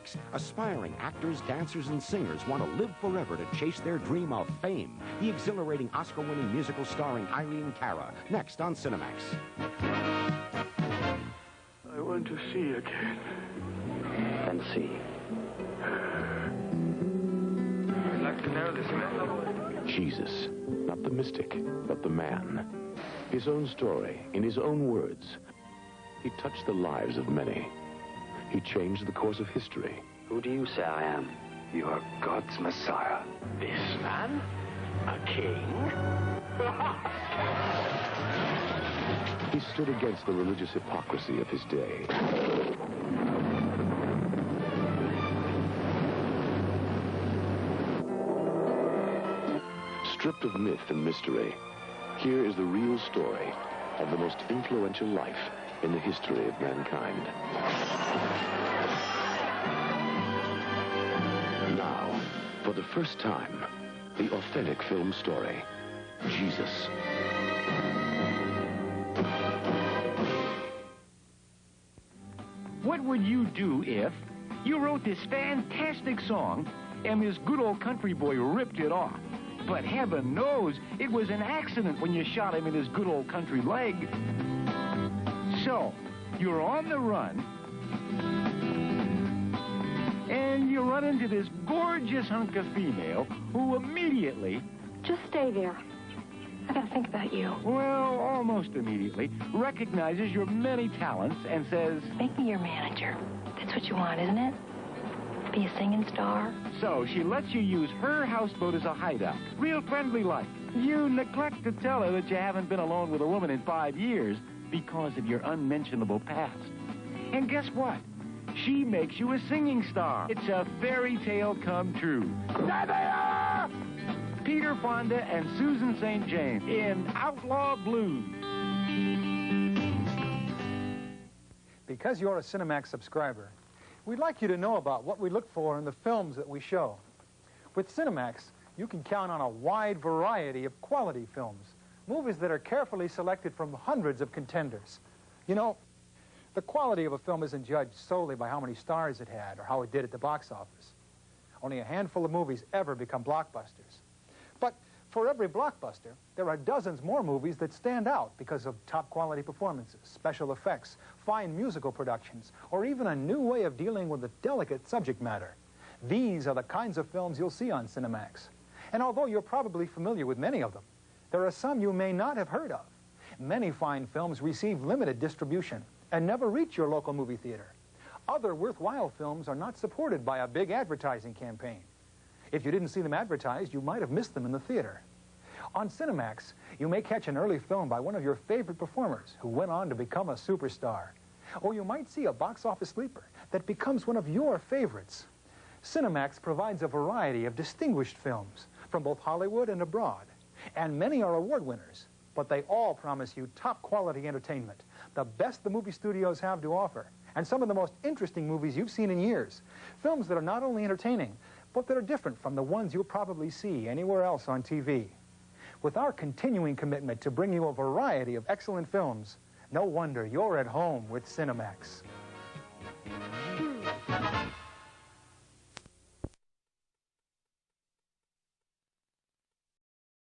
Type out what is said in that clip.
Cinemax, aspiring actors, dancers, and singers want to live forever to chase their dream of fame. The exhilarating Oscar-winning musical starring Irene Cara, next on Cinemax. I want to see again. And see. I'd like to know this man. Jesus, not the mystic, but the man. His own story, in his own words. He touched the lives of many. He changed the course of history. Who do you say I am? You are God's Messiah. This man? A king? He stood against the religious hypocrisy of his day. Stripped of myth and mystery, here is the real story of the most influential life in the history of mankind. Now, for the first time, the authentic film story, Jesus. What would you do if you wrote this fantastic song and this good old country boy ripped it off? But heaven knows it was an accident when you shot him in his good old country leg. So, you're on the run, and you run into this gorgeous hunk of female who immediately... Just stay there. I gotta think about you. Well, almost immediately, recognizes your many talents and says... Make me your manager. That's what you want, isn't it? Be a singing star. So she lets you use her houseboat as a hideout. Real friendly-like. You neglect to tell her that you haven't been alone with a woman in 5 years because of your unmentionable past. And guess what? She makes you a singing star. It's a fairy tale come true. Peter Fonda and Susan St. James in Outlaw Blues. Because you're a Cinemax subscriber, we'd like you to know about what we look for in the films that we show. With Cinemax, you can count on a wide variety of quality films, movies that are carefully selected from hundreds of contenders. You know, the quality of a film isn't judged solely by how many stars it had or how it did at the box office. Only a handful of movies ever become blockbusters. But for every blockbuster, there are dozens more movies that stand out because of top quality performances, special effects, fine musical productions, or even a new way of dealing with a delicate subject matter. These are the kinds of films you'll see on Cinemax. And although you're probably familiar with many of them, there are some you may not have heard of. Many fine films receive limited distribution and never reach your local movie theater. Other worthwhile films are not supported by a big advertising campaign. If you didn't see them advertised, you might have missed them in the theater. On Cinemax, you may catch an early film by one of your favorite performers who went on to become a superstar. Or you might see a box office sleeper that becomes one of your favorites. Cinemax provides a variety of distinguished films from both Hollywood and abroad. And many are award winners, but they all promise you top quality entertainment, the best the movie studios have to offer, and some of the most interesting movies you've seen in years. Films that are not only entertaining, but that are different from the ones you'll probably see anywhere else on TV. With our continuing commitment to bring you a variety of excellent films, no wonder you're at home with Cinemax.